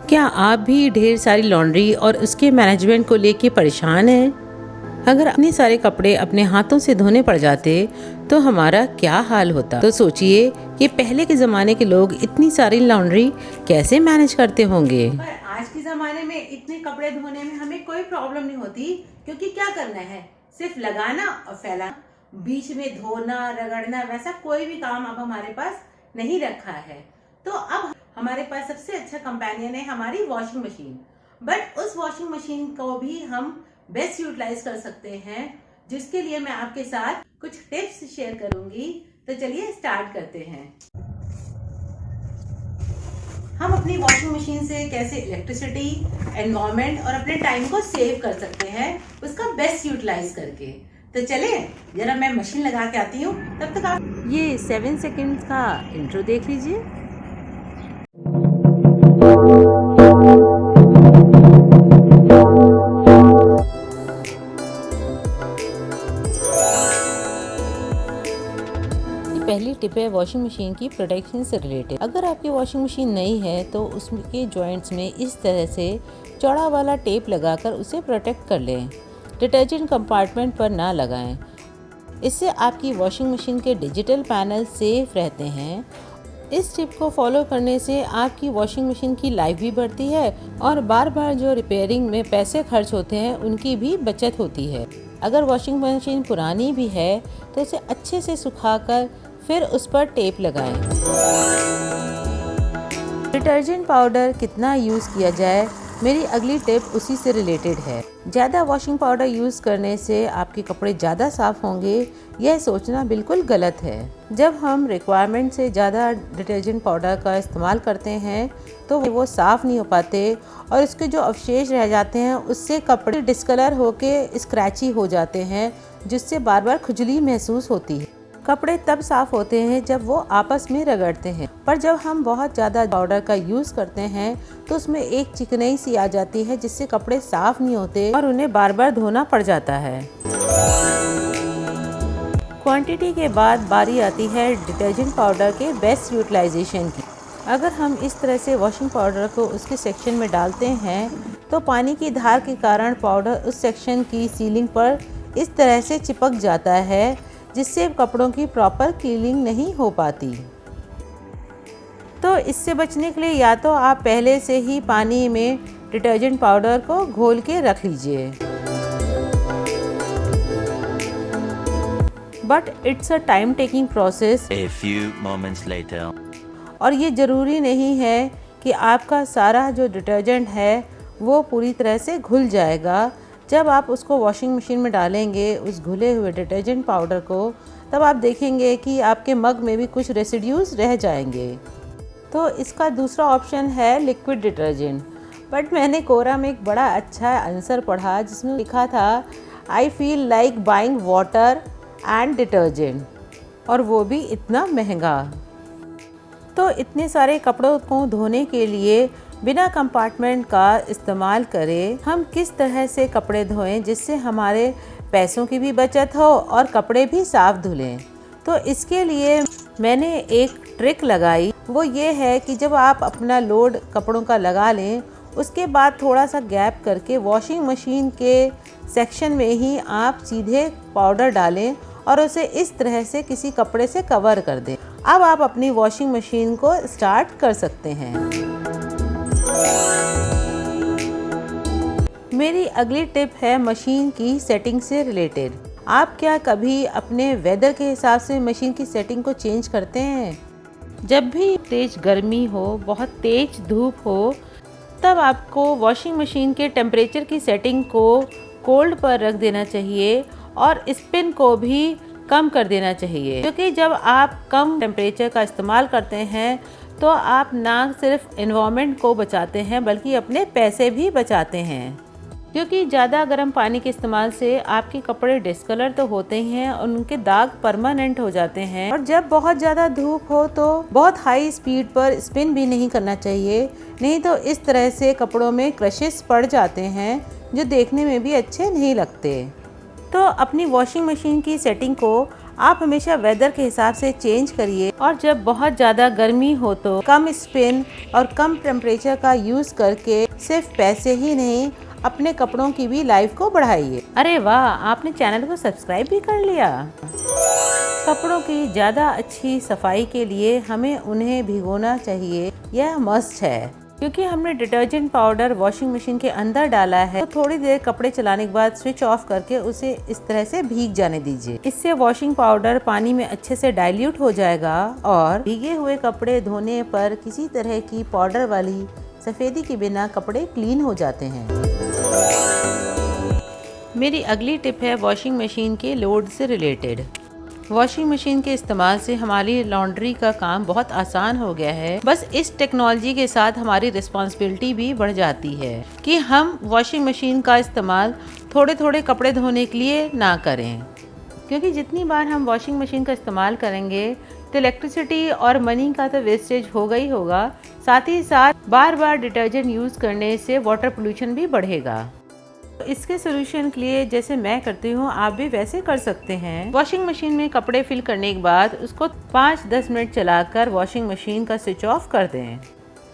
क्या आप भी ढेर सारी लॉन्ड्री और उसके मैनेजमेंट को लेके परेशान हैं? अगर इतने सारे कपड़े अपने हाथों से धोने पड़ जाते तो हमारा क्या हाल होता। तो सोचिए कि पहले के ज़माने के लोग इतनी सारी लॉन्ड्री कैसे मैनेज करते होंगे। पर आज के ज़माने में इतने कपड़े धोने में हमें कोई प्रॉब्लम नहीं होती, क्योंकि क्या करना है, सिर्फ लगाना और फैलाना, बीच में धोना रगड़ना वैसा कोई भी काम अब हमारे पास नहीं रखा है। तो अब हमारे पास सबसे अच्छा कंपेनियन है हमारी वॉशिंग मशीन। बट उस वॉशिंग मशीन को भी हम बेस्ट यूटिलाइज कर सकते हैं, जिसके लिए मैं आपके साथ कुछ टिप्स शेयर करूंगी। तो चलिए स्टार्ट करते हैं। हम अपनी वॉशिंग मशीन से कैसे इलेक्ट्रिसिटी, एनवायरनमेंट और अपने टाइम को सेव कर सकते हैं, उसका बेस्ट यूटिलाइज करके। तो चले जरा मैं मशीन लगा के आती हूँ, तब तक आप ये 7 सेकंड का इंट्रो देख लीजिए। पहली टिप है वॉशिंग मशीन की प्रोटेक्शन से रिलेटेड। अगर आपकी वॉशिंग मशीन नई है तो उसके जॉइंट्स में इस तरह से चौड़ा वाला टेप लगाकर उसे प्रोटेक्ट कर लें। डिटर्जेंट कंपार्टमेंट पर ना लगाएं। इससे आपकी वॉशिंग मशीन के डिजिटल पैनल सेफ रहते हैं। इस टिप को फॉलो करने से आपकी वॉशिंग मशीन की लाइफ भी बढ़ती है और बार बार जो रिपेयरिंग में पैसे खर्च होते हैं उनकी भी बचत होती है। अगर वॉशिंग मशीन पुरानी भी है तो उसे अच्छे से सुखाकर फिर उस पर टेप लगाएं। डिटर्जेंट पाउडर कितना यूज़ किया जाए, मेरी अगली टिप उसी से रिलेटेड है। ज़्यादा वॉशिंग पाउडर यूज़ करने से आपके कपड़े ज़्यादा साफ़ होंगे, यह सोचना बिल्कुल गलत है। जब हम रिक्वायरमेंट से ज़्यादा डिटर्जेंट पाउडर का इस्तेमाल करते हैं तो वो साफ़ नहीं हो पाते और इसके जो अवशेष रह जाते हैं उससे कपड़े डिस्कलर होके स्क्रैची हो जाते हैं, जिससे बार बार खुजली महसूस होती है। कपड़े तब साफ होते हैं जब वो आपस में रगड़ते हैं, पर जब हम बहुत ज़्यादा पाउडर का यूज़ करते हैं तो उसमें एक चिकनाई सी आ जाती है, जिससे कपड़े साफ नहीं होते और उन्हें बार बार धोना पड़ जाता है। क्वांटिटी के बाद बारी आती है डिटर्जेंट पाउडर के बेस्ट यूटिलाइजेशन की। अगर हम इस तरह से वॉशिंग पाउडर को उसके सेक्शन में डालते हैं तो पानी की धार के कारण पाउडर उस सेक्शन की सीलिंग पर इस तरह से चिपक जाता है, जिससे कपड़ों की प्रॉपर क्लीनिंग नहीं हो पाती। तो इससे बचने के लिए या तो आप पहले से ही पानी में डिटर्जेंट पाउडर को घोल के रख लीजिए, but it's a time taking process. A few moments later. और ये ज़रूरी नहीं है कि आपका सारा जो डिटर्जेंट है वो पूरी तरह से घुल जाएगा। जब आप उसको वॉशिंग मशीन में डालेंगे उस घुले हुए डिटर्जेंट पाउडर को, तब आप देखेंगे कि आपके मग में भी कुछ रेसिड्यूज़ रह जाएंगे। तो इसका दूसरा ऑप्शन है लिक्विड डिटर्जेंट। बट मैंने कोरा में एक बड़ा अच्छा आंसर पढ़ा जिसमें लिखा था I feel like buying water and detergent, और वो भी इतना महंगा। तो इतने सारे कपड़ों को धोने के लिए बिना कंपार्टमेंट का इस्तेमाल करें। हम किस तरह से कपड़े धोएं जिससे हमारे पैसों की भी बचत हो और कपड़े भी साफ धुलें। तो इसके लिए मैंने एक ट्रिक लगाई, वो ये है कि जब आप अपना लोड कपड़ों का लगा लें उसके बाद थोड़ा सा गैप करके वॉशिंग मशीन के सेक्शन में ही आप सीधे पाउडर डालें और उसे इस तरह से किसी कपड़े से कवर कर दें। अब आप अपनी वॉशिंग मशीन को स्टार्ट कर सकते हैं। मेरी अगली टिप है मशीन की सेटिंग से रिलेटेड। आप क्या कभी अपने वेदर के हिसाब से मशीन की सेटिंग को चेंज करते हैं? जब भी तेज गर्मी हो, बहुत तेज धूप हो, तब आपको वॉशिंग मशीन के टेम्परेचर की सेटिंग को कोल्ड पर रख देना चाहिए और स्पिन को भी कम कर देना चाहिए, क्योंकि जब आप कम टेम्परेचर का इस्तेमाल करते हैं तो आप ना सिर्फ एनवायरनमेंट को बचाते हैं बल्कि अपने पैसे भी बचाते हैं। क्योंकि ज़्यादा गर्म पानी के इस्तेमाल से आपके कपड़े डिस्कलर तो होते ही हैं और उनके दाग परमानेंट हो जाते हैं। और जब बहुत ज़्यादा धूप हो तो बहुत हाई स्पीड पर स्पिन भी नहीं करना चाहिए, नहीं तो इस तरह से कपड़ों में क्रशेस पड़ जाते हैं जो देखने में भी अच्छे नहीं लगते। तो अपनी वॉशिंग मशीन की सेटिंग को आप हमेशा वेदर के हिसाब से चेंज करिए और जब बहुत ज़्यादा गर्मी हो तो कम स्पिन और कम टेम्परेचर का यूज़ करके सिर्फ पैसे ही नहीं अपने कपड़ों की भी लाइफ को बढ़ाइए। अरे वाह, आपने चैनल को सब्सक्राइब भी कर लिया। कपड़ों की ज़्यादा अच्छी सफाई के लिए हमें उन्हें भिगोना चाहिए, यह मस्ट है। क्योंकि हमने डिटर्जेंट पाउडर वॉशिंग मशीन के अंदर डाला है तो थोड़ी देर कपड़े चलाने के बाद स्विच ऑफ करके उसे इस तरह से भीग जाने दीजिए। इससे वॉशिंग पाउडर पानी में अच्छे से डाइल्यूट हो जाएगा और भीगे हुए कपड़े धोने पर किसी तरह की पाउडर वाली सफ़ेदी के बिना कपड़े क्लीन हो जाते हैं। मेरी अगली टिप है वॉशिंग मशीन के लोड से रिलेटेड। वॉशिंग मशीन के इस्तेमाल से हमारी लॉन्ड्री का काम बहुत आसान हो गया है। बस इस टेक्नोलॉजी के साथ हमारी रिस्पॉन्सिबिलिटी भी बढ़ जाती है कि हम वॉशिंग मशीन का इस्तेमाल थोड़े थोड़े कपड़े धोने के लिए ना करें, क्योंकि जितनी बार हम वॉशिंग मशीन का इस्तेमाल करेंगे तो इलेक्ट्रिसिटी और मनी का तो वेस्टेज होगा ही होगा, साथ ही साथ बार बार डिटर्जेंट यूज़ करने से वाटर पोल्यूशन भी बढ़ेगा। तो इसके सोल्यूशन के लिए जैसे मैं करती हूँ आप भी वैसे कर सकते हैं। वॉशिंग मशीन में कपड़े फिल करने के बाद उसको 5-10 मिनट चलाकर वॉशिंग मशीन का स्विच ऑफ कर दें।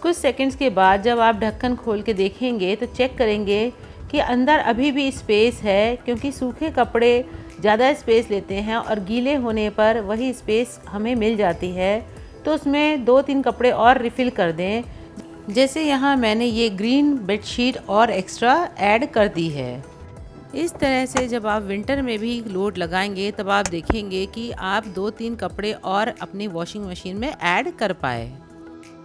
कुछ सेकंड्स के बाद जब आप ढक्कन खोल के देखेंगे तो चेक करेंगे कि अंदर अभी भी स्पेस है, क्योंकि सूखे कपड़े ज़्यादा स्पेस लेते हैं और गीले होने पर वही स्पेस हमें मिल जाती है। तो उसमें 2-3 कपड़े और रिफ़िल कर दें। जैसे यहाँ मैंने ये ग्रीन बेडशीट और एक्स्ट्रा ऐड कर दी है। इस तरह से जब आप विंटर में भी लोड लगाएंगे तब आप देखेंगे कि आप 2-3 कपड़े और अपनी वॉशिंग मशीन में ऐड कर पाए।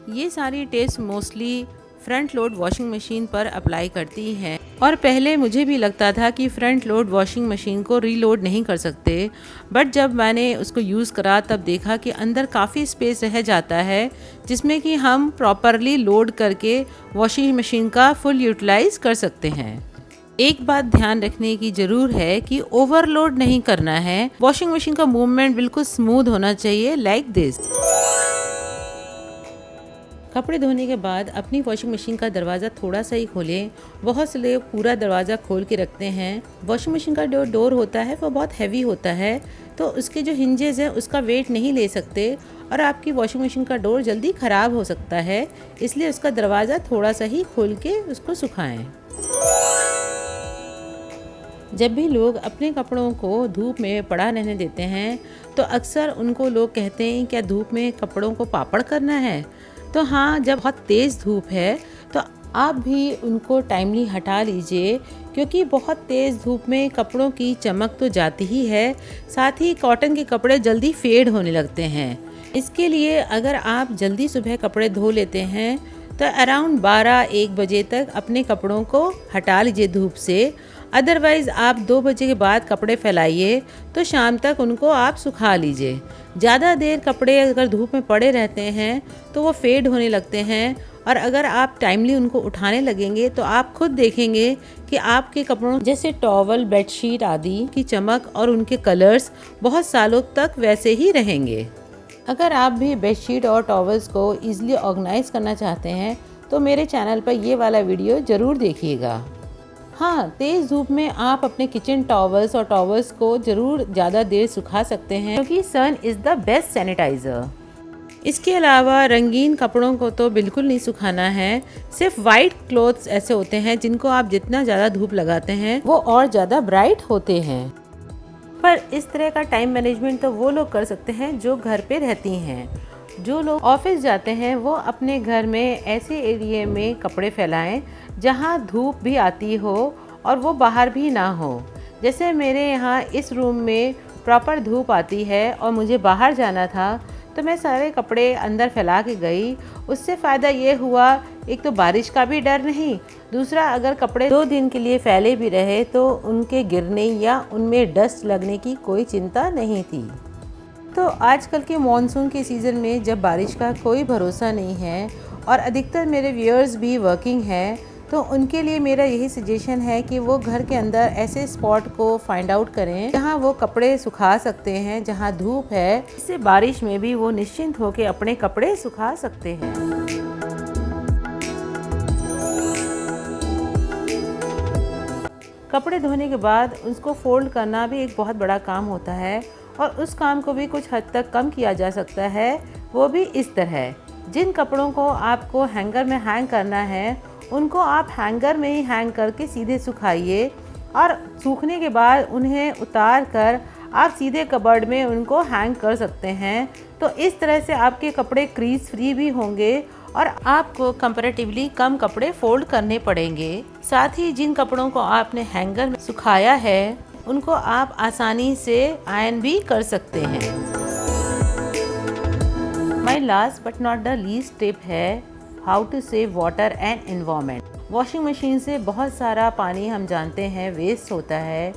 ये सारी tips mostly front load washing machine पर अप्लाई करती हैं और पहले मुझे भी लगता था कि फ्रंट लोड वॉशिंग मशीन को रीलोड नहीं कर सकते, बट जब मैंने उसको यूज़ करा तब देखा कि अंदर काफ़ी स्पेस रह जाता है जिसमें कि हम प्रॉपरली लोड करके वॉशिंग मशीन का फुल यूटिलाइज कर सकते हैं। एक बात ध्यान रखने की ज़रूर है कि ओवरलोड नहीं करना है। वॉशिंग मशीन का मूवमेंट बिल्कुल स्मूथ होना चाहिए, लाइक दिस। कपड़े धोने के बाद अपनी वॉशिंग मशीन का दरवाज़ा थोड़ा सा ही खोलें। बहुत से लोग पूरा दरवाज़ा खोल के रखते हैं। वॉशिंग मशीन का जो डोर होता है वो बहुत हैवी होता है, तो उसके जो हिंजेस हैं उसका वेट नहीं ले सकते और आपकी वॉशिंग मशीन का डोर जल्दी ख़राब हो सकता है। इसलिए उसका दरवाज़ा थोड़ा सा ही खोल के उसको सुखाएं। जब भी लोग अपने कपड़ों को धूप में पड़ा रहने देते हैं तो अक्सर उनको लोग कहते हैं क्या धूप में कपड़ों को पापड़ करना है। तो हाँ, जब बहुत तेज़ धूप है तो आप भी उनको टाइमली हटा लीजिए, क्योंकि बहुत तेज़ धूप में कपड़ों की चमक तो जाती ही है, साथ ही कॉटन के कपड़े जल्दी फेड होने लगते हैं। इसके लिए अगर आप जल्दी सुबह कपड़े धो लेते हैं तो अराउंड 12-1 बजे तक अपने कपड़ों को हटा लीजिए धूप से। अदरवाइज़ आप 2 बजे के बाद कपड़े फैलाइए तो शाम तक उनको आप सुखा लीजिए। ज़्यादा देर कपड़े अगर धूप में पड़े रहते हैं तो वो फेड होने लगते हैं, और अगर आप टाइमली उनको उठाने लगेंगे तो आप खुद देखेंगे कि आपके कपड़ों जैसे टॉवल, बेडशीट आदि की चमक और उनके कलर्स बहुत सालों तक वैसे ही रहेंगे। अगर आप भी बेडशीट और टॉवल्स को ईज़िली ऑर्गेनाइज करना चाहते हैं तो मेरे चैनल पर ये वाला वीडियो ज़रूर देखिएगा। हाँ, तेज़ धूप में आप अपने किचन टॉवल्स और टॉवल्स को ज़रूर ज़्यादा देर सुखा सकते हैं, क्योंकि सन इज़ द बेस्ट सैनिटाइज़र। इसके अलावा रंगीन कपड़ों को तो बिल्कुल नहीं सुखाना है। सिर्फ वाइट क्लोथ्स ऐसे होते हैं जिनको आप जितना ज़्यादा धूप लगाते हैं वो और ज़्यादा ब्राइट होते हैं। पर इस तरह का टाइम मैनेजमेंट तो वो लोग कर सकते हैं जो घर पे रहती हैं। जो लोग ऑफिस जाते हैं वो अपने घर में ऐसे एरिया में कपड़े फैलाएं जहां धूप भी आती हो और वो बाहर भी ना हो। जैसे मेरे यहाँ इस रूम में प्रॉपर धूप आती है और मुझे बाहर जाना था तो मैं सारे कपड़े अंदर फैला के गई। उससे फ़ायदा ये हुआ, एक तो बारिश का भी डर नहीं, दूसरा अगर कपड़े 2 दिन के लिए फैले भी रहे तो उनके गिरने या उनमें डस्ट लगने की कोई चिंता नहीं थी। तो आजकल के मॉनसून के सीज़न में जब बारिश का कोई भरोसा नहीं है और अधिकतर मेरे व्यूअर्स भी वर्किंग हैं, तो उनके लिए मेरा यही सजेशन है कि वो घर के अंदर ऐसे स्पॉट को फाइंड आउट करें जहां वो कपड़े सुखा सकते हैं, जहां धूप है। इससे बारिश में भी वो निश्चिंत होकर अपने कपड़े सुखा सकते हैं। कपड़े धोने के बाद उसको फोल्ड करना भी एक बहुत बड़ा काम होता है और उस काम को भी कुछ हद तक कम किया जा सकता है, वो भी इस तरह। जिन कपड़ों को आपको हैंगर में हैंग करना है उनको आप हैंगर में ही हैंग करके सीधे सुखाइए और सूखने के बाद उन्हें उतार कर आप सीधे कबर्ड में उनको हैंग कर सकते हैं। तो इस तरह से आपके कपड़े क्रीज फ्री भी होंगे और आपको कंपैरेटिवली कम कपड़े फोल्ड करने पड़ेंगे। साथ ही जिन कपड़ों को आपने हैंगर में सुखाया है उनको आप आसानी से आयरन भी कर सकते हैं। My last but not the least tip है how to save water and environment. Washing machine से बहुत सारा पानी हम जानते हैं वेस्ट होता है।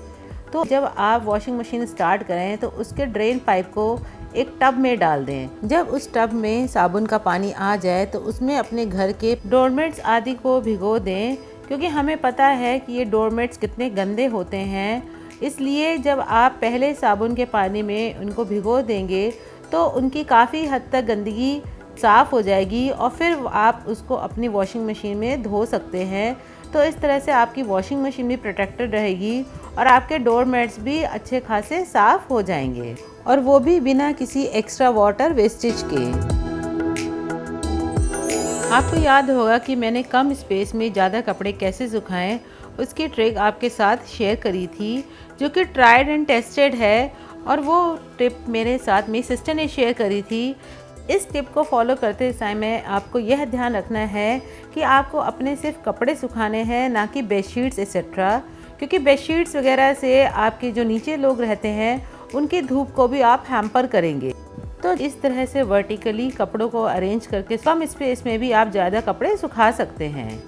तो जब आप वॉशिंग मशीन स्टार्ट करें तो उसके ड्रेन पाइप को एक टब में डाल दें। जब उस टब में साबुन का पानी आ जाए तो उसमें अपने घर के डोरमेट्स आदि को भिगो दें, क्योंकि हमें पता है कि ये डोरमेट्स कितने गंदे होते हैं। इसलिए जब आप पहले साबुन के पानी में उनको भिगो देंगे तो उनकी काफ़ी हद तक गंदगी साफ़ हो जाएगी और फिर आप उसको अपनी वॉशिंग मशीन में धो सकते हैं। तो इस तरह से आपकी वॉशिंग मशीन भी प्रोटेक्टेड रहेगी और आपके डोरमेट्स भी अच्छे खासे साफ़ हो जाएंगे, और वो भी बिना किसी एक्स्ट्रा वाटर वेस्टेज के। आपको याद होगा कि मैंने कम स्पेस में ज़्यादा कपड़े कैसे सुखाएं, उसकी ट्रिक आपके साथ शेयर करी थी, जो कि ट्राइड एंड टेस्टेड है, और वो टिप मेरे साथ मेरी सिस्टर ने शेयर करी थी। इस टिप को फॉलो करते समय आपको यह ध्यान रखना है कि आपको अपने सिर्फ कपड़े सुखाने हैं, ना कि बेडशीट्स एक्सेट्रा, क्योंकि बेडशीट्स वगैरह से आपके जो नीचे लोग रहते हैं उनकी धूप को भी आप हैम्पर करेंगे। तो इस तरह से वर्टिकली कपड़ों को अरेंज करके कम स्पेस में भी आप ज़्यादा कपड़े सुखा सकते हैं।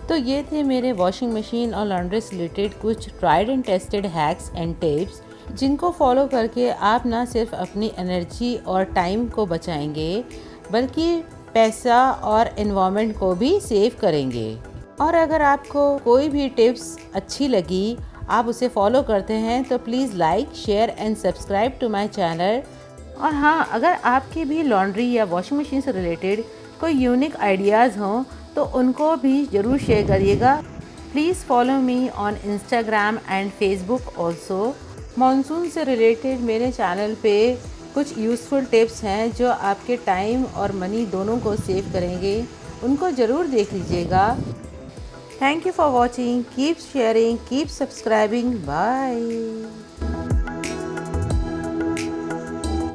तो ये थे मेरे वॉशिंग मशीन और लॉन्ड्री से रिलेटेड कुछ tried and tested hacks and tips, जिनको फॉलो करके आप ना सिर्फ अपनी एनर्जी और टाइम को बचाएंगे बल्कि पैसा और एनवायरनमेंट को भी सेव करेंगे। और अगर आपको कोई भी टिप्स अच्छी लगी, आप उसे फॉलो करते हैं, तो please like, share and subscribe to my channel. और हाँ, अगर आपकी भी लॉन्ड्री या वॉशिंग मशीन से रिलेटेड कोई यूनिक आइडियाज़ हों तो उनको भी ज़रूर शेयर करिएगा। Please follow me on Instagram and Facebook also. Monsoon से रिलेटेड मेरे चैनल पे कुछ यूज़फुल टिप्स हैं जो आपके टाइम और मनी दोनों को सेव करेंगे, उनको ज़रूर देख लीजिएगा। Thank you for watching, keep sharing, keep subscribing, bye.